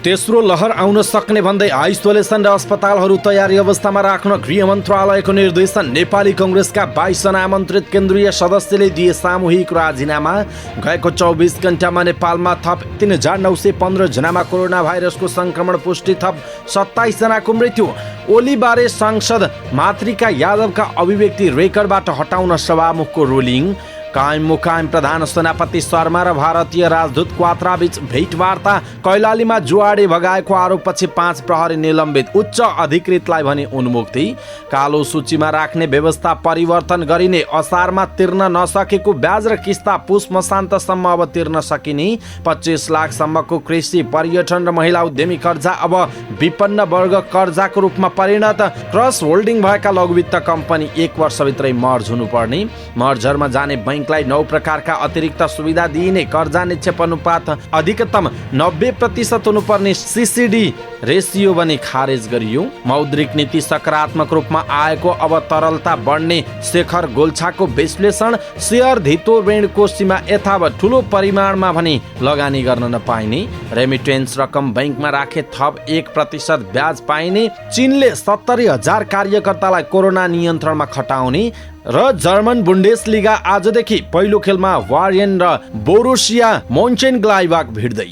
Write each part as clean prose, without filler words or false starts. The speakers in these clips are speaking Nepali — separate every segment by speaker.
Speaker 1: तेस्रो लहर आउन सक्ने भन्दै आइसोलेसन र अस्पतालहरू तयारी अवस्थामा राख्न गृह मन्त्रालयको निर्देशन। नेपाली कङ्ग्रेसका 22 जना आमन्त्रित केन्द्रीय सदस्यले दिए सामूहिक राजीनामा। गएको 24 घण्टामा नेपालमा थप 3915 जनामा कोरोना भाइरसको संक्रमण पुष्टि, थप 27 जनाको मृत्यु। ओलीबारे सांसद मातृका यादवका अभिव्यक्ति रेकर्डबाट हटाउन सभामुखको रुलिङ। कायम मुकायम प्रधान सेनापति शर्मा र भारतीय राजदूत क्वात्राबीच भेटवार्ता। कैलालीमा जुवाडे भगाएको आरोपपछि 5 प्रहरी निलम्बित, उच्च अधिकृतलाई भने उन्मुक्ति। कालो सूचीमा राख्ने व्यवस्था परिवर्तन गरिने, असारमा तिर्न नसकेको ब्याज र किस्ता पुस मसान्तसम्म अब तिर्न सकिने। 25 लाखसम्मको कृषि, पर्यटन र महिला उद्यमी कर्जा अब विपन्न वर्ग कर्जाको रूपमा परिणत। क्रस होल्डिङ भएका लघुवित्त कम्पनी 1 वर्षभित्रै मर्ज हुनुपर्ने। मर्जरमा जाने बैंक 9 प्रकारका अतिरिक्त सुविधा दिइने। कर्जा निक्षेप अनुपात अधिकतम 90% हुनुपर्ने सीसीडी रेसियो पनि खारेज गरियो। मौद्रिक नीति सकारात्मक रूपमा आएको, अब तरलता बढ्ने शेखर गोल्छाको विश्लेषण। शेयर धितो ऋणको सीमा यथावत, ठुलो परिमाणमा पनि लगानी गर्न नपाइने। रेमिटेन्स रकम बैंकमा राखे थप 1% ब्याज पाइने। चीनले 70,000 कार्यकर्तालाई कोरोना नियन्त्रणमा खटाउने। र जर्मन बुन्डेसलिगा आजदेखि पहिलो खेलमा बायर्न र बोरुसिया मोन्चेनग्लाडबाख भिड्दै।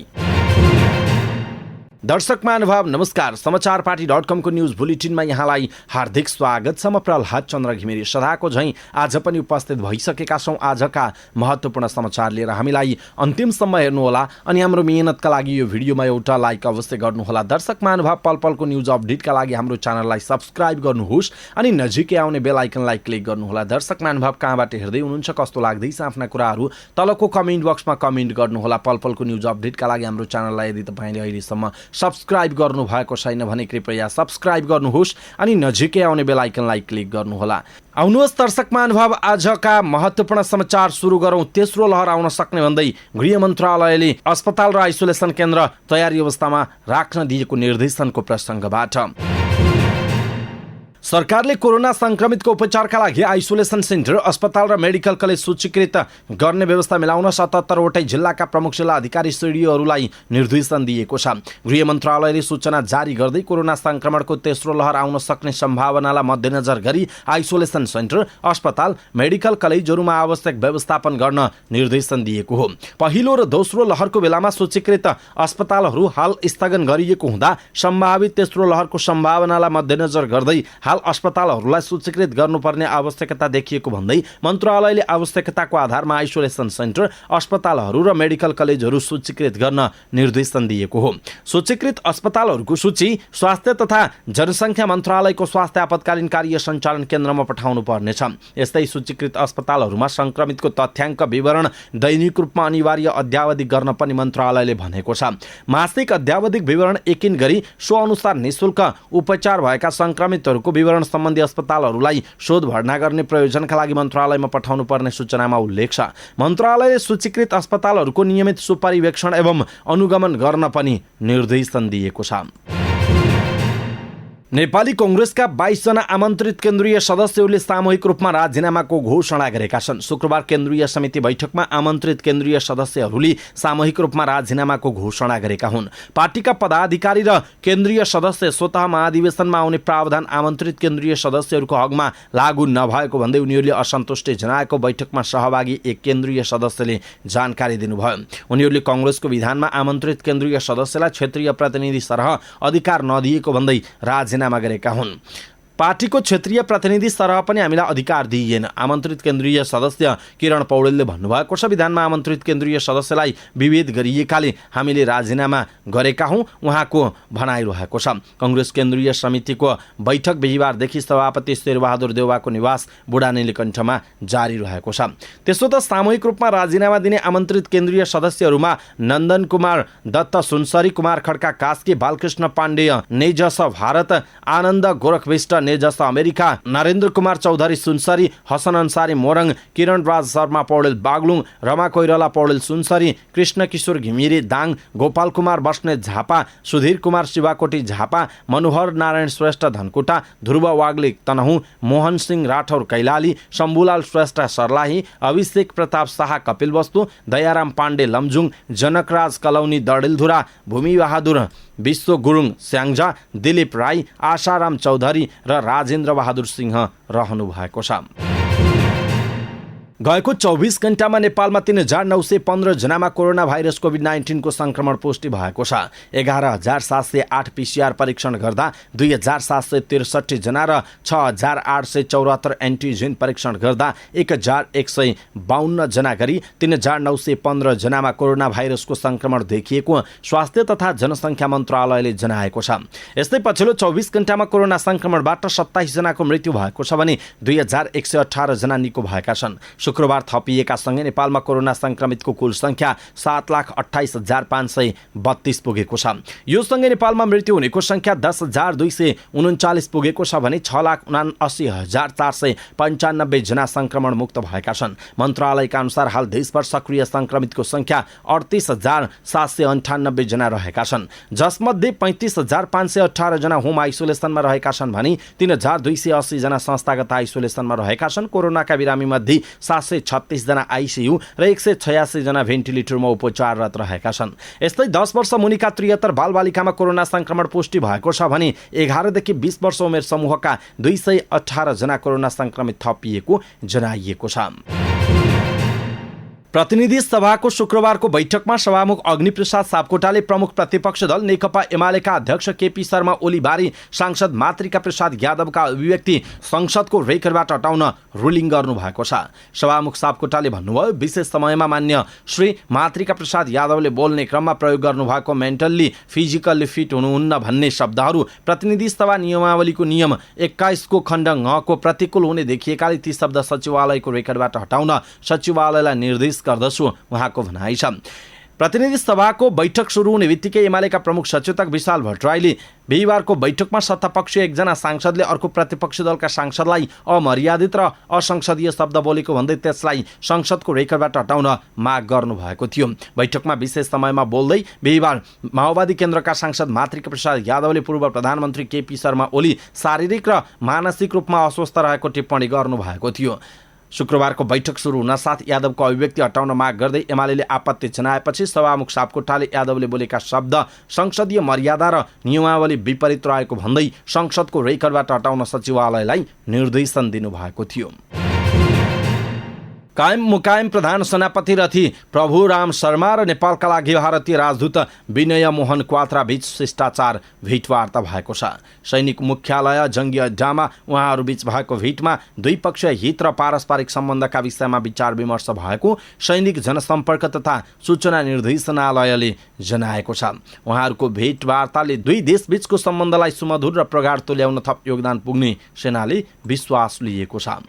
Speaker 1: दर्शक महानुभाव नमस्कार, समाचार पार्टी.com को न्यूज बुलेटिनमा यहाँलाई हार्दिक स्वागत छ। म प्रहलाद चन्द्र घिमिरे सदाको झैं आज पनि उपस्थित भइसकेका छौं आजका महत्त्वपूर्ण समाचार लिएर। हामीलाई अन्तिमसम्म हेर्नुहोला अनि हाम्रो मेहनतका लागि यो भिडियोमा एउटा लाइक अवश्य गर्नुहोला। दर्शक महानुभाव, पल पलको न्यूज अपडेटका लागि हाम्रो च्यानललाई सब्स्क्राइब गर्नुहोस् अनि नजिकै आउने बेल आइकनलाई क्लिक गर्नुहोला। दर्शक महानुभाव, कहाँबाट हेर्दै हुनुहुन्छ, कस्तो लाग्दैछ आफ्ना कुराहरू तलको कमेन्ट बक्समा कमेन्ट गर्नुहोला। पल पलको न्यूज अपडेटका लागि हाम्रो च्यानललाई यदि तपाईले अहिलेसम्म सब्स्क्राइब गर्नु भएको छैन भने कृपया सब्स्क्राइब गर्नुहोस् अनि नजिकै आउने बेल आइकनलाई क्लिक गर्नुहोला। आउनुहोस् दर्शक महानुभाव, आजका महत्त्वपूर्ण समाचार सुरु गरौँ। तेस्रो लहर आउन सक्ने भन्दै गृह मन्त्रालयले अस्पताल र आइसोलेसन केन्द्र तयारी अवस्थामा राख्न दिएको निर्देशनको प्रसङ्गबाट। सरकारले कोरोना संक्रमितको उपचारका लागि आइसोलेसन सेन्टर, अस्पताल र मेडिकल कलेज सूचीकृत गर्ने व्यवस्था मिलाउन 77 वटै जिल्लाका प्रमुख जिल्ला अधिकारी सिडिओहरूलाई निर्देशन दिएको छ। गृह मन्त्रालयले सूचना जारी गर्दै कोरोना संक्रमणको तेस्रो लहर आउन सक्ने सम्भावनालाई मध्यनजर गरी आइसोलेसन सेन्टर, अस्पताल, मेडिकल कलेजहरूमा आवश्यक व्यवस्थापन गर्न निर्देशन दिएको हो। पहिलो र दोस्रो लहरको बेलामा सूचीकृत अस्पतालहरू हाल स्थगन गरिएको हुँदा सम्भावित तेस्रो लहरको सम्भावनालाई मध्यनजर गर्दै अस्पतालहरूलाई सूचीकृत गर्नुपर्ने आवश्यकता देखिएको भन्दै मन्त्रालयले आवश्यकताको आधारमा आइसोलेसन सेन्टर, अस्पतालहरू र मेडिकल कलेजहरू सूचीकृत गर्न निर्देशन दिएको हो। सूचीकृत अस्पतालहरूको सूची स्वास्थ्य तथा जनसङ्ख्या मन्त्रालयको स्वास्थ्य आपतकालीन कार्य सञ्चालन केन्द्रमा पठाउनु पर्नेछ। यस्तै सूचीकृत अस्पतालहरूमा संक्रमितको तथ्याङ्क विवरण दैनिक रूपमा अनिवार्य अद्यावधिक गर्न पनि मन्त्रालयले भनेको छ। मासिक अद्यावधिक विवरण एकिन गरी सो अनुसार निःशुल्क उपचार भएका संक्रमितहरूको विवरण सम्बन्धी अस्पतालहरूलाई शोध भर्ना गर्ने प्रयोजनका लागि मन्त्रालयमा पठाउनु पर्ने सूचनामा उल्लेख छ। मन्त्रालयले सूचीकृत अस्पतालहरूको नियमित सुपरिवेक्षण एवं अनुगमन गर्न पनि निर्देशन दिएको छ। नेपाली कङ्ग्रेसका 22 जना आमन्त्रित केन्द्रीय सदस्यहरूले सामूहिक रूपमा राजीनामाको घोषणा गरेका छन्। शुक्रबार केन्द्रीय समिति बैठकमा आमन्त्रित केन्द्रीय सदस्यहरूले सामूहिक रूपमा राजीनामाको घोषणा गरेका हुन्। पार्टीका पदाधिकारी र केन्द्रीय सदस्य स्वतः महाधिवेशनमा आउने प्रावधान आमन्त्रित केन्द्रीय सदस्यहरूको हकमा लागू नभएको भन्दै उनीहरूले असन्तुष्टि जनाएको बैठकमा सहभागी एक केन्द्रीय सदस्यले जानकारी दिनुभयो। उनीहरूले कङ्ग्रेसको विधानमा आमन्त्रित केन्द्रीय सदस्यलाई क्षेत्रीय प्रतिनिधि सरह अधिकार नदिएको भन्दै राजीनामा गरेका हुन्। पार्टीको क्षेत्रीय प्रतिनिधि सरह पनि हामीलाई अधिकार दिइएन, आमन्त्रित केन्द्रीय सदस्य किरण पौडेलले भन्नुभएको छ। विधानमा आमन्त्रित केन्द्रीय सदस्यलाई विभेद गरिएकाले हामीले राजीनामा गरेका हौँ, उहाँको भनाइरहेको छ। कङ्ग्रेस केन्द्रीय समितिको बैठक बिहिबारदेखि सभापति शेरबहादुर देउवाको निवास बुढानीलकण्ठमा जारी रहेको छ। त्यसो त सामूहिक रूपमा राजीनामा दिने आमन्त्रित केन्द्रीय सदस्यहरूमा नन्दन कुमार दत्त, सुनसरी कुमार खड्का, कास्की बालकृष्ण पाण्डेय, नेजस भारत, आनन्द गोरखविष्ट, नेजस अमेरिका, नरेन्द्र कुमार चौधरी सुनसरी, हसन अन्सारी मोरङ, किरण राज शर्मा पौडेल बागलुङ, रमा कोइराला पौडेल सुनसरी, कृष्ण किशोर घिमिरे दाङ, गोपाल कुमार बस्नेत झापा, सुधीर कुमार शिवाकोटी झापा, मनोहर नारायण श्रेष्ठ धनकुटा, ध्रुव वाग्ले तनहुँ, मोहन सिंह राठौर कैलाली, शम्भुलाल श्रेष्ठ सर्लाही, अभिषेक प्रताप शाह कपिलवस्तु, दयाराम पाण्डे लमजुङ, जनकराज कलौनी डडेलधुरा, भूमि बहादुर विश्व गुरुङ स्याङ्जा, दिलीप राई, आशाराम चौधरी र राजेन्द्र बहादुर सिंह रहनु भएको छ। गएको 24 घण्टामा नेपालमा 3,915 जनामा कोरोना भाइरस कोभिड-19 को संक्रमण पुष्टि भएको छ। 11,708 PCR परीक्षण गर्दा 2,763 जना र 6,874 एन्टिजेन परीक्षण गर्दा 1,152 जना गरी 3,915 जनामा कोरोना भाइरसको संक्रमण देखिएको स्वास्थ्य तथा जनसङ्ख्या मन्त्रालयले जनाएको छ। यस्तै पछिल्लो 24 घण्टामा कोरोना संक्रमणबाट 27 जनाको मृत्यु भएको छ भने 2,118 जना निको भएका छन्। शुक्रबार थपिएका सँगै नेपालमा कोरोना संक्रमितको कुल संख्या 7,28,532 पुगेको छ। यो सँगै नेपालमा मृत्यु हुनेको संख्या 10,239 पुगेको छ भने 6,79,495 जना संक्रमण मुक्त भएका छन्। मन्त्रालयका अनुसार हाल देशभर सक्रिय संक्रमितको संख्या 38,798 जना रहेका छन्, जसमध्ये 35,518 जना होम आइसोलेसनमा रहेका छन् भने 3,280 जना संस्थागत आइसोलेसनमा रहेका छन्। कोरोनाका बिरामी मध्ये 736 जना आइसियु र 186 जना भेन्टिलेटरमा उपचाररत रहेका छन्। यस्तै 10 वर्ष मुनिका 73 बालबालिकामा कोरोना संक्रमण पुष्टि भएको छ भने 11 देखि 20 वर्ष उमेर समूहका 218 जना कोरोना संक्रमित थपिएको जनाइएको छ। प्रतिनिधि सभाको शुक्रबारको बैठकमा सभामुख अग्निप्रसाद सापकोटाले प्रमुख प्रतिपक्ष दल नेकपा एमालेका अध्यक्ष केपी शर्मा ओलीबारी सांसद मातृका प्रसाद यादवका अभिव्यक्ति संसदको रेकर्डबाट हटाउन रुलिङ गर्नुभएको छ। सभामुख सापकोटाले भन्नुभयो, विशेष समयमा मान्य श्री मातृका प्रसाद यादवले बोल्ने क्रममा प्रयोग गर्नुभएको मेन्टल्ली फिजिकल्ली फिट हुनुहुन्न भन्ने शब्दहरू प्रतिनिधि सभा नियमावलीको नियम 21 को खण्ड ङ को प्रतिकूल हुने देखिएकाले ती शब्द सचिवालयको रेकर्डबाट हटाउन सचिवालयलाई निर्देश गर्दछु उहाँको भनाइ छ। प्रतिनिधि सभाको बैठक सुरु हुने बित्तिकै एमालेका प्रमुख सचेतक विशाल भट्टराईले बिहिबारको बैठकमा सत्तापक्षीय एकजना सांसदले अर्को प्रतिपक्षी दलका सांसदलाई अमर्यादित र असंसदीय शब्द बोलेको भन्दै त्यसलाई संसदको रेकर्डबाट हटाउन माग गर्नुभएको थियो। बैठकमा विशेष समयमा बोल्दै बिहिबार माओवादी केन्द्रका सांसद मातृका प्रसाद यादवले पूर्व प्रधानमन्त्री केपी शर्मा ओली शारीरिक र मानसिक रूपमा अस्वस्थ रहेको टिप्पणी गर्नुभएको थियो। शुक्रबारको बैठक सुरु हुन साथ यादवको अभिव्यक्ति हटाउन माग गर्दै एमालेले आपत्ति जनाएपछि सभामुख सापकोटाले यादवले बोलेका शब्द संसदीय मर्यादा र नियमावली विपरीत रहेको भन्दै संसदको रेकर्डबाट हटाउन सचिवालयलाई निर्देशन दिनुभएको थियो। कायम मुकायम प्रधान सेनापति रथी प्रभु राम शर्मा र नेपालका लागि भारतीय राजदूत विनय मोहन क्वात्रा बीच शिष्टाचार भेटवार्ता भएको छ। सैनिक मुख्यालय जङ्गी अड्डामा उहाँहरू बीच भएको भेटमा द्विपक्षीय हित र पारस्परिक सम्बन्धका विषयमा विचार विमर्श भएको सैनिक जनसम्पर्क तथा सूचना निर्देशनालयले जनाएको छ। उहाँहरूको भेटवार्ताले दुई देशबीचको सम्बन्धलाई सुमधुर र प्रगाढ तुल्याउन थप योगदान पुग्ने सेनाले विश्वास लिएको छ।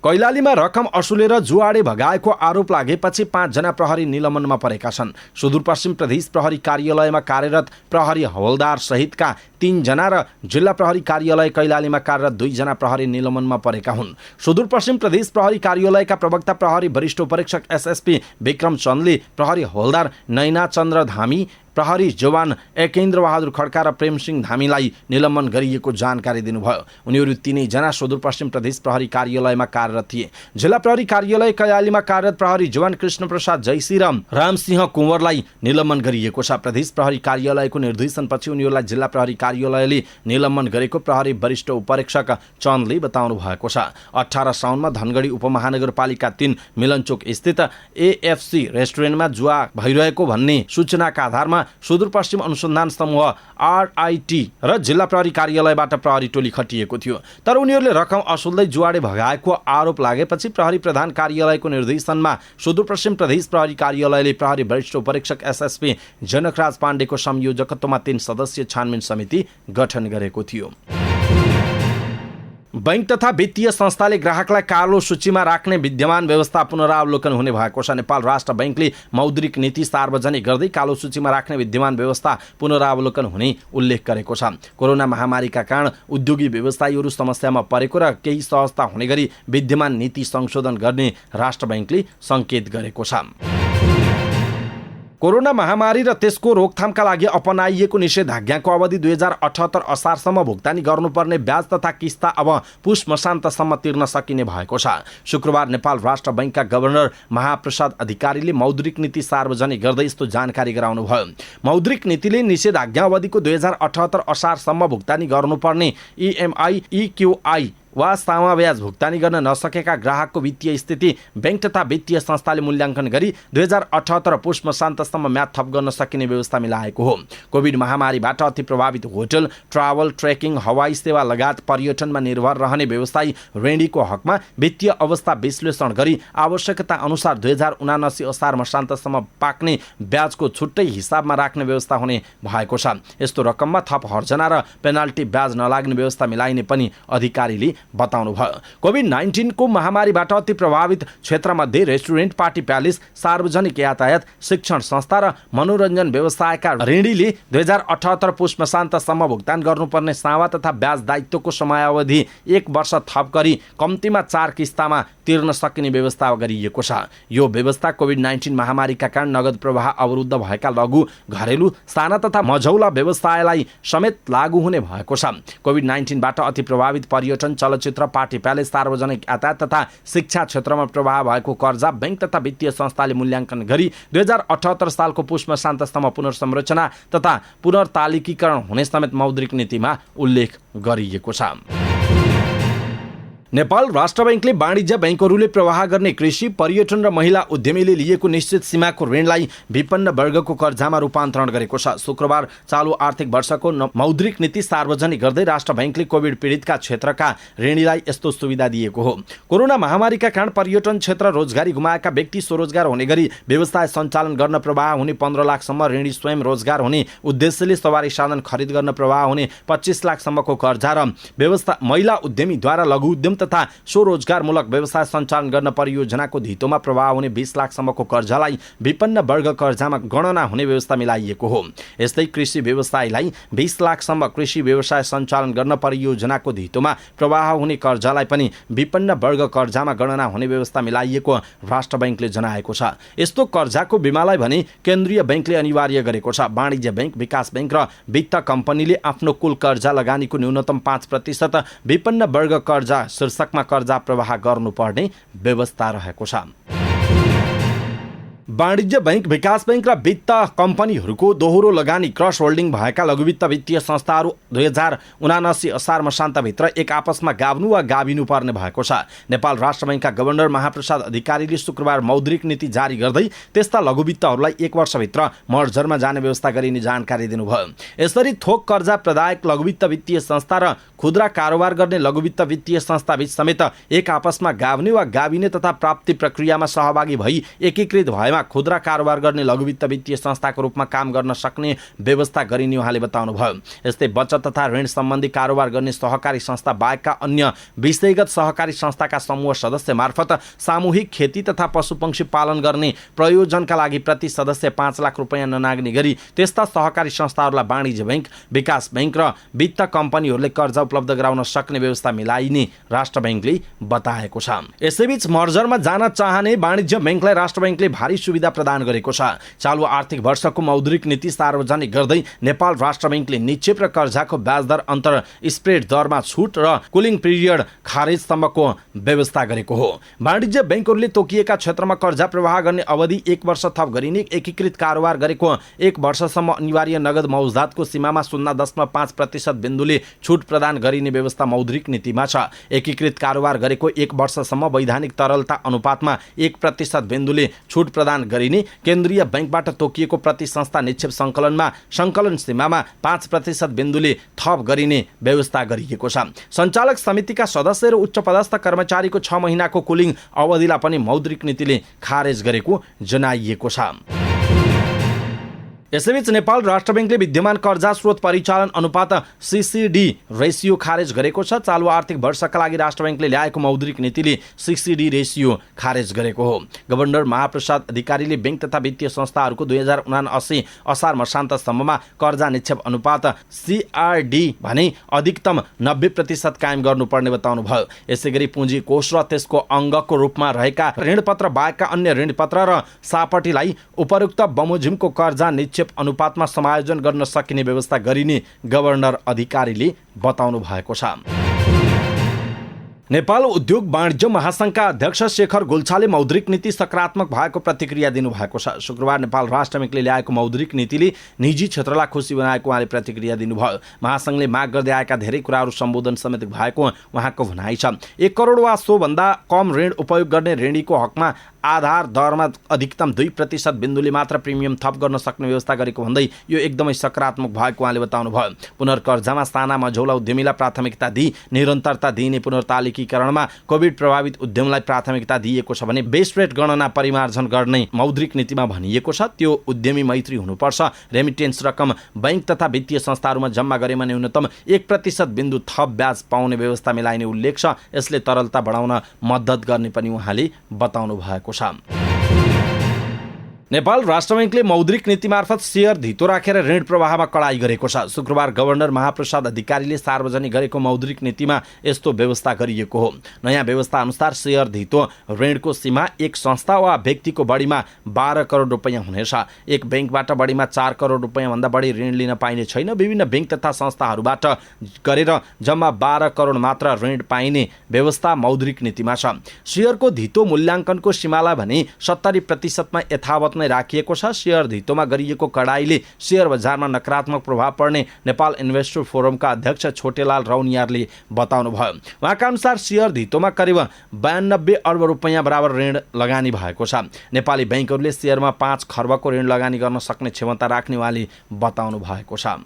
Speaker 1: कैलालीमा रकम असुलेर जुवाडे भगाएको आरोप लागेपछि 5 जना प्रहरी निलम्बनमा परेका छन्। सुदूरपश्चिम प्रदेश प्रहरी कार्यालयमा कार्यरत प्रहरी हवलदार सहितका 3 जना र जिल्ला प्रहरी कार्यालय कैलालीमा कार्यरत 2 जना प्रहरी निलम्बनमा परेका हुन्। सुदूरपश्चिम प्रदेश प्रहरी कार्यालयका प्रवक्ता प्रहरी वरिष्ठ उपरीक्षक एसएसपी विक्रम चन्दले प्रहरी हवलदार नैना चन्द्र धामी, प्रहरी जवान एकेन्द्र बहादुर खड्का र प्रेम सिंह धामीलाई निलम्बन गरिएको जानकारी दिनुभयो। उनीहरू 3 जना सुदूरपश्चिम प्रदेश प्रहरी कार्यालयमा कार्यरत थिए। जिल्ला प्रहरी कार्यालय कैलालीमा कार्यरत प्रहरी जवान कृष्ण प्रसाद जैसी र रामसिंह कुँवरलाई निलम्बन गरिएको छ। प्रदेश प्रहरी कार्यालयको निर्देशनपछि उनीहरूलाई जिल्ला प्रहरी कार्यालयले निलम्बन गरेको प्रहरी वरिष्ठ उपरीक्षक चन्दले बताउनु भएको छ। 18 साउनमा धनगढी उपमहानगरपालिका 3 मिलनचोक स्थित एएफसी रेस्टुरेन्टमा जुवा भइरहेको भन्ने सूचनाका आधारमा सुदूरपश्चिम अनुसन्धान समूह आरआईटी र जिल्ला प्रहरी कार्यालयबाट प्रहरी टोली खटिएको थियो। तर उनीहरूले रकम असुल्दै जुवाडे भगाएको आरोप लागेपछि प्रहरी प्रधान कार्यालयको निर्देशनमा सुदूरपश्चिम प्रदेश प्रहरी कार्यालयले प्रहरी वरिष्ठ उपरीक्षक एसएसपी जनकराज पाण्डेको संयोजकत्वमा 3 सदस्यीय छानबिन समिति गठन गरेको थियो। बैंक तथा वित्तीय संस्थाले ग्राहकलाई कालो सूचीमा राख्ने विद्यमान व्यवस्था पुनरावलोकन हुने भएको छ। नेपाल राष्ट्र बैंकले मौद्रिक नीति सार्वजनिक गर्दै कालो सूचीमा राख्ने विद्यमान व्यवस्था पुनरावलोकन हुने उल्लेख गरेको छ। कोरोना महामारीका कारण उद्योगी व्यवसायीहरू समस्यामा परेको र केही सहजता हुने गरी विद्यमान नीति संशोधन गर्ने राष्ट्र बैंकले सङ्केत गरेको छ। कोरोना महामारी र त्यसको रोकथामका लागि अपनाइएको निषेधाज्ञाको अवधि 2078 असारसम्म भुक्तानी गर्नुपर्ने ब्याज तथा किस्ता अब पुष मसान्तसम्म तिर्न सकिने भएको छ। शुक्रबार नेपाल राष्ट्र बैंकका गभर्नर महाप्रसाद अधिकारीले मौद्रिक नीति सार्वजनिक गर्दै यस्तो जानकारी गराउनुभयो। मौद्रिक नीतिले निषेधाज्ञा अवधिको 2078 असारसम्म भुक्तानी गर्नुपर्ने इएमआई, इक्यूआई वा सामा ब्याज भुक्तानी गर्न नसकेका ग्राहकको वित्तीय स्थिति बैंक तथा वित्तीय संस्थाले मूल्याङ्कन गरी 2078 पुष मसान्तसम्म म्याद थप गर्न सकिने व्यवस्था मिलाएको हो। कोभिड महामारीबाट अति प्रभावित होटल, ट्राभल, ट्रेकिङ, हवाई सेवा लगायत पर्यटनमा निर्भर रहने व्यवसायी ऋणीको हकमा वित्तीय अवस्था विश्लेषण गरी आवश्यकता अनुसार 2079 असार मसान्तसम्म पाक्ने ब्याजको छुट्टै हिसाबमा राख्ने व्यवस्था हुने भएको छ। यस्तो रकममा थप हर्जना र पेनाल्टी ब्याज नलाग्ने व्यवस्था मिलाइने पनि अधिकारीले बताउनुभयो। कोभिड-19 को महामारीबाट अति प्रभावित क्षेत्रमध्ये रेस्टुरेन्ट, पार्टी प्यालेस, सार्वजनिक यातायात, शिक्षण संस्था र मनोरञ्जन व्यवसायका ऋणीले 2078 पुष मसान्तसम्म भुक्तान गर्नुपर्ने सावा तथा ब्याज दायित्वको समयावधि 1 वर्ष थप गरी कम्तीमा 4 किस्तामा तिर्न सकिने व्यवस्था गरिएको छ। यो व्यवस्था कोभिड-19 महामारीका कारण नगद प्रवाह अवरुद्ध भएका लघु, घरेलु, साना तथा मझौला व्यवसायलाई समेत लागू हुने भएको छ। कोभिड-19बाट अति प्रभावित पर्यटन, चलचित्र, पार्टी प्यालेस, सार्वजनिक यातायात तथा शिक्षा क्षेत्रमा प्रभाव भएको कर्जा बैंक तथा वित्तीय संस्थाले मूल्याङ्कन गरी 2078 सालको पुष मसान्तसम्म पुनर्संरचना तथा पुनर्तालिकीकरण हुने समेत मौद्रिक नीतिमा उल्लेख गरिएको छ। नेपाल राष्ट्र बैंकले वाणिज्य बैंकहरूले प्रवाह गर्ने कृषि, पर्यटन र महिला उद्यमीले लिएको निश्चित सीमाको ऋणलाई विपन्न वर्गको कर्जामा रूपान्तरण गरेको छ। शुक्रबार चालु आर्थिक वर्षको मौद्रिक नीति सार्वजनिक गर्दै राष्ट्र बैंकले कोभिड पीडितका क्षेत्रका ऋणीलाई यस्तो सुविधा दिएको हो। कोरोना महामारीका कारण पर्यटन क्षेत्र रोजगारी गुमाएका व्यक्ति स्वरोजगार हुने गरी व्यवसाय सञ्चालन गर्न प्रवाह हुने 15 लाखसम्म ऋणी, स्वयं रोजगार हुने उद्देश्यले सवारी साधन खरिद गर्न प्रवाह हुने 25 लाखसम्मको कर्जा र व्यवस्था महिला उद्यमीद्वारा लघु उद्यम तथा स्वरोजगारमूलक व्यवसाय सञ्चालन गर्न परियोजनाको धितोमा प्रवाह हुने 20 लाखसम्मको कर्जालाई विपन्न वर्ग कर्जामा गणना हुने व्यवस्था मिलाइएको हो। यस्तै कृषि व्यवसायलाई 20 लाखसम्म कृषि व्यवसाय सञ्चालन गर्न परियोजनाको धितोमा प्रवाह हुने कर्जालाई पनि विपन्न वर्ग कर्जामा गणना हुने व्यवस्था मिलाइएको राष्ट्र बैंकले जनाएको छ। यस्तो कर्जाको बीमालाई भने केन्द्रीय बैंकले अनिवार्य गरेको छ। वाणिज्य बैंक, विकास बैंक र वित्त कम्पनीले आफ्नो कुल कर्जा लगानीको न्यूनतम 5% विपन्न वर्ग कर्जा शीर्षकमा कर्जा प्रवाह गर्नुपर्ने व्यवस्था रहेको छ। वाणिज्य बैंक, विकास बैंक र वित्त कम्पनीहरूको दोहोरो लगानी क्रस होल्डिङ भएका लघुवित्त वित्तीय संस्थाहरू 2079 असार मसान्तभित्र एक आपसमा गाभ्नु वा गाभिनु पर्ने भएको छ। नेपाल राष्ट्र बैंकका गभर्नर महाप्रसाद अधिकारीले शुक्रबार मौद्रिक नीति जारी गर्दै त्यस्ता लघुवित्तहरूलाई 1 वर्षभित्र मर्जरमा जाने व्यवस्था गरिने जानकारी दिनुभयो। यसरी थोक कर्जा प्रदायक लघुवित्त वित्तीय संस्था र खुद्रा कारोबार गर्ने लघुवित्त वित्तीय संस्थाबीच समेत एक आपसमा गाभ्ने वा गाभिने तथा प्राप्ति प्रक्रियामा सहभागी भई एकीकृत भएमा खुद्रा कारोबार गर्ने लघुवित्त वित्तीय संस्थाको रूपमा काम गर्न सक्ने व्यवस्था गरिने उहाँले बताउनुभयो। यस्तै बचत तथा ऋण सम्बन्धी कारोबार गर्ने सहकारी संस्था बाहेकका अन्य विषयगत सहकारी संस्थाका समूह सदस्य मार्फत सामूहिक खेती तथा पशुपक्षी पालन गर्ने प्रयोजनका लागि प्रति सदस्य 5 लाख रुपैयाँ ननाग्ने गरी त्यस्ता सहकारी संस्थाहरूलाई वाणिज्य बैंक, विकास बैंक र वित्त कम्पनीहरूले कर्जा उपलब्ध गराउन सक्ने व्यवस्था मिलाइने राष्ट्र बैंकले बताएको छ। यसैबीच मर्जरमा जान चाहने वाणिज्य बैंकलाई राष्ट्र बैंकले भारी सुविधा प्रदान गरेको छ। चालु आर्थिक वर्षको मौद्रिक नीति सार्वजनिक गर्दै नेपाल राष्ट्र बैंकले निक्षेप र कर्जाको ब्याज दर अन्तर स्प्रेड दरमा छुट र कुलिङ पिरियड खारेजसम्मको व्यवस्था गरेको हो। वाणिज्य बैंकहरूले तोकिएका क्षेत्रमा कर्जा प्रवाह गर्ने अवधि 1 वर्ष थप गरिने, एकीकृत कारोबार गरेको 1 वर्षसम्म अनिवार्य नगद मौजदातको सीमामा 0.5% बिन्दुले छुट प्रदान गरिने व्यवस्था मौद्रिक नीतिमा छ। एकीकृत कारोबार गरेको 1 वर्षसम्म वैधानिक तरलता अनुपातमा 1% बिन्दुले छुट प्रदान गरिने, केन्द्रीय बैंकबाट तोकिएको प्रति संस्था निक्षेप सङ्कलन सीमामा 5% बिन्दुले थप गरिने व्यवस्था गरिएको छ। सञ्चालक समितिका सदस्य र उच्च पदस्थ कर्मचारीको 6 महिनाको कुलिङ अवधिलाई पनि मौद्रिक नीतिले खारेज गरेको जनाइएको छ। यसैबीच नेपाल राष्ट्र बैंकले विद्यमान कर्जा स्रोत परिचालन अनुपात सीसीडी रेसियो खारेज गरेको छ। चालु आर्थिक वर्षका लागि राष्ट्र बैंकले ल्याएको मौद्रिक नीतिले सीसीडी रेसियो खारेज गरेको हो। गभर्नर महाप्रसाद अधिकारीले बैंक तथा वित्तीय संस्थाहरूको 2079 असार मसान्तसम्ममा कर्जा निक्षेप अनुपात सीआरडी भने अधिकतम 90% कायम गर्नुपर्ने बताउनुभयो। यसैगरी पुँजी कोष र त्यसको अङ्गको रूपमा रहेका ऋणपत्र बाहेकका अन्य ऋणपत्र र सापटीलाई उपरोक्त बमोजिमको कर्जा निक्षेप अनुपातमा समायोजन गर्न सकिने व्यवस्था गरिने गभर्नर अधिकारीले बताउनु भएको छ। नेपाल उद्योग वाणिज्य महासंघका अध्यक्ष शेखर गुल्छाले मौद्रिक नीति सकारात्मक भएको प्रतिक्रिया दिनुभएको छ। शुक्रबार नेपाल राष्ट्र बैंकले ल्याएको मौद्रिक नीतिले निजी क्षेत्रलाई खुसी बनाएको उहाँले प्रतिक्रिया दिनुभयो। महासंघले माग गर्दै आएका धेरै कुराहरू सम्बोधन समेत भएको उहाँको भनाइ छ। 1 करोड वा सोभन्दा कम ऋण उपयोग गर्ने ऋणीको हकमा आधार दरमा अधिकतम 2% बिन्दुले मात्र प्रिमियम थप गर्न सक्ने व्यवस्था गरेको भन्दै यो एकदमै सकारात्मक भएको उहाँले बताउनुभयो। पुनर्कर्जामा साना मझौला उद्यमीलाई प्राथमिकता दिई निरन्तरता दिइने पुनर्तालिकीकरणमा कोभिड प्रभावित उद्यमलाई प्राथमिकता दिइएको छ भने बेस रेट गणना परिमार्जन गर्ने मौद्रिक नीतिमा भनिएको छ। त्यो उद्यमी मैत्री हुनुपर्छ। रेमिटेन्स रकम बैंक तथा वित्तीय संस्थाहरूमा जम्मा गरेमा न्यूनतम 1% बिन्दु थप ब्याज पाउने व्यवस्था मिलाइने उल्लेख छ। यसले तरलता बढाउन मद्दत गर्ने पनि उहाँले बताउनु भएको छ। नेपाल राष्ट्र बैंकले मौद्रिक नीति मार्फत शेयर धितो राखेर ऋण प्रवाहमा कडाई गरेको छ। शुक्रबार गभर्नर महाप्रसाद अधिकारीले सार्वजनिक गरेको मौद्रिक नीतिमा यस्तो व्यवस्था गरिएको हो। नयाँ व्यवस्था अनुसार शेयर धितो ऋणको सीमा एक संस्था वा व्यक्तिको बढीमा 12 करोड रुपैयाँ हुनेछ। एक बैंकबाट बढीमा 4 करोड रुपैयाँ भन्दा बढी ऋण लिन पाइने छैन। विभिन्न बैंक तथा संस्थाहरूबाट गरेर जम्मा 12 करोड मात्र ऋण पाइने व्यवस्था मौद्रिक नीतिमा छ। शेयरको धितो मूल्याङ्कनको सीमालाई भने 70% मा यथावत नै राखिएको छ। शेयर धितोमा गरिएको कडाईले शेयर बजारमा नकारात्मक प्रभाव पर्ने नेपाल इन्भेस्टर फोरमका अध्यक्ष छोटेलाल रौनियारले बताउनुभयो। उहाँका अनुसार शेयर धितोमा करिब 92 अर्ब रुपैयाँ बराबर ऋण लगानी भएको छ। नेपाली बैंकहरूले शेयरमा 5 खर्बको ऋण लगानी गर्न सक्ने क्षमता राख्ने उहाँले बताउनु भएको छ।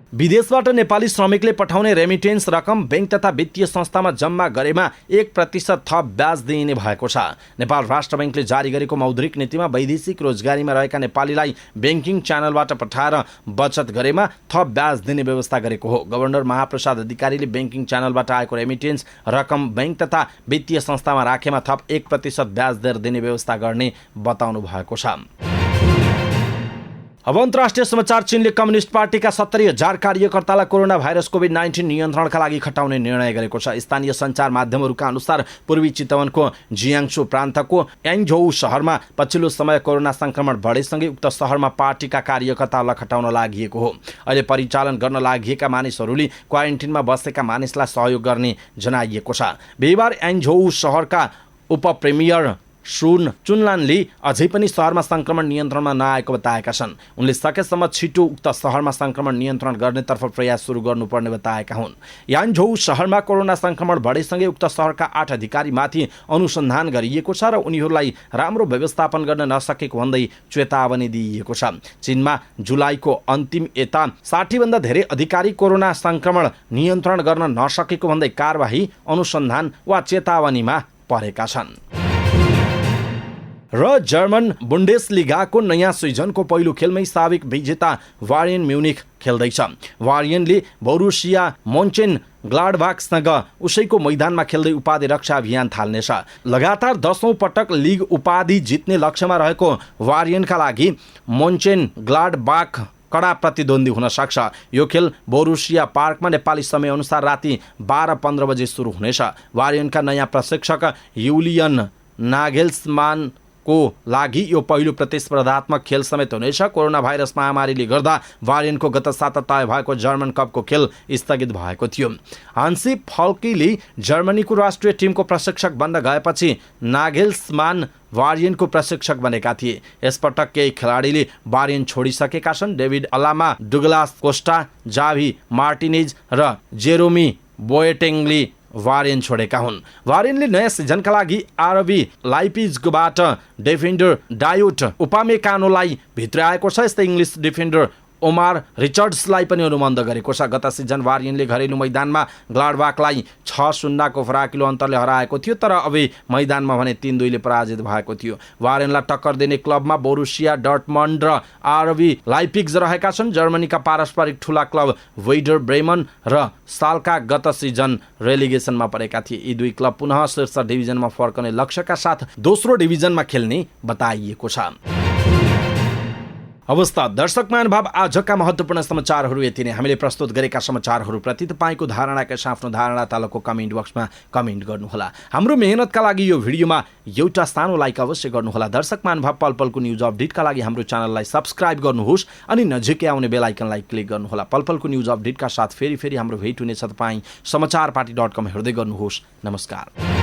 Speaker 1: विदेशबाट नेपाली श्रमिकले पठाउने रेमिटेन्स रकम बैंक तथा वित्तीय संस्थामा जम्मा गरेमा 1% थप ब्याज दिइने भएको छ। नेपाल राष्ट्र बैंकले जारी गरेको मौद्रिक नीतिमा वैदेशिक रोजगारीमा रहेका नेपालीलाई बैंकिङ च्यानलबाट पठाएर बचत गरेमा थप ब्याज दिने व्यवस्था गरेको हो। गभर्नर महाप्रसाद अधिकारीले बैंकिङ च्यानलबाट आएको रेमिटेन्स रकम बैंक तथा वित्तीय संस्थामा राखेमा थप 1% ब्याज दर दिने व्यवस्था गर्ने बताउनु भएको छ। अब अन्तर्राष्ट्रिय समाचार। चीनले कम्युनिस्ट पार्टीका 70,000 कार्यकर्तालाई कोरोना भाइरस कोभिड-19 नियन्त्रणका लागि खटाउने निर्णय गरेको छ। स्थानीय सञ्चार माध्यमहरूका अनुसार पूर्वी चितवनको जियाङसु प्रान्तको याङझोउ शहरमा पछिल्लो समय कोरोना संक्रमण बढेसँगै उक्त शहरमा पार्टीका कार्यकर्तालाई खटाउन लागि हो। अहिले परिचालन गर्न लागिएका मानिसहरूले क्वारेन्टिनमा बसेका मानिसलाई सहयोग गर्ने जनाइएको छ। बिहिबार याङझोउ शहरका उपप्रिमियर सुन चुनलानले अझै पनि शहरमा संक्रमण नियन्त्रणमा नआएको बताएका छन्। उनले सकेसम्म छिटो उक्त शहरमा संक्रमण नियन्त्रण गर्नेतर्फ प्रयास सुरु गर्नुपर्ने बताएका हुन्। याङझोउ शहरमा कोरोना संक्रमण बढेसँगै उक्त शहरका 8 अधिकारीमाथि अनुसन्धान गरिएको छ र उनीहरूलाई राम्रो व्यवस्थापन गर्न नसकेको भन्दै चेतावनी दिइएको छ। चीनमा जुलाईको अन्तिम यता 60 भन्दा धेरै अधिकारी कोरोना संक्रमण नियन्त्रण गर्न नसकेको भन्दै कारबाही अनुसन्धान वा चेतावनीमा परेका छन्। र जर्मन बुन्डेसलिगाको नयाँ सिजनको पहिलो खेलमै साबिक विजेता बायर्न म्युनिख खेल्दैछ। बायर्नले बोरुसिया मोन्चेनग्लाडबाखसँग उसैको मैदानमा खेल्दै उपाधि रक्षा अभियान थाल्नेछ। लगातार 10औं पटक लिग उपाधि जित्ने लक्ष्यमा रहेको बायर्नका लागि मोन्चेनग्लाडबाख कडा प्रतिद्वन्दी हुन सक्छ। यो खेल बोरुसिया पार्कमा नेपाली समयअनुसार राति 12:15 बजे सुरु हुनेछ। बायर्नका नयाँ प्रशिक्षक युलियन नागेल्समान को लागि यो पहिलो प्रतिस्पर्धात्मक खेल समेत हुनेछ। कोरोना भाइरस महामारीले गर्दा बायर्नको गत साता तय भएको जर्मन कपको खेल स्थगित भएको थियो। हान्सी फल्कीले जर्मनीको राष्ट्रिय टिमको प्रशिक्षक बन्न गएपछि नागेल्समान बायर्नको प्रशिक्षक बनेका थिए। यसपटक केही खेलाडीले बायर्न छोडिसकेका छन्। डेभिड अलामा, डुगलास कोस्टा, जाभी मार्टिनेज र जेरोमी बोएटेङले बायर्न छोडेका हुन्। बायर्नले नयाँ सिजनका लागि आरबी लाइप्जिगबाट डिफेन्डर डायोट उपामेकानोलाई भित्र आएको छ। यस्तै इङ्ग्लिस डिफेन्डर ओमार रिचर्ड्सलाई पनि अनुबन्ध गरेको छ। गत सिजन वारियनले घरेलु मैदानमा ग्लाडबाखलाई 6-0 को फराकिलो अन्तरले हराएको थियो, तर अब मैदानमा भने 3-2 ले पराजित भएको थियो। वारियनलाई टक्कर दिने क्लबमा बोरुसिया डर्टमन्ड र आरबी लाइप्जिग रहेका छन्। जर्मनीका पारस्परिक ठूला क्लब वेडर ब्रेमन र साल्का गत सिजन रेलिगेसनमा परेका थिए। यी दुई क्लब पुनः शीर्ष डिभिजनमा फर्कने लक्ष्यका साथ दोस्रो डिभिजनमा खेल्ने बताइएको छ। अवस्था दर्शक महानुभाव, आजका महत्त्वपूर्ण समाचारहरू यति नै। हामीले प्रस्तुत गरेका समाचारहरूप्रति तपाईँको धारणाका आफ्नो धारणा तलको कमेन्ट बक्समा कमेन्ट गर्नुहोला। हाम्रो मेहनतका लागि यो भिडियोमा एउटा सानो लाइक अवश्य गर्नुहोला। दर्शक महानुभाव, पल पलको न्युज अपडेटका लागि हाम्रो च्यानललाई सब्स्क्राइब गर्नुहोस् अनि नजिकै आउने बेल आइकनलाई क्लिक गर्नुहोला। पल पलको न्युज अपडेटका साथ फेरि हाम्रो भेट हुनेछ। तपाईँ समाचारपाटी.com हेर्दै गर्नुहोस्। नमस्कार।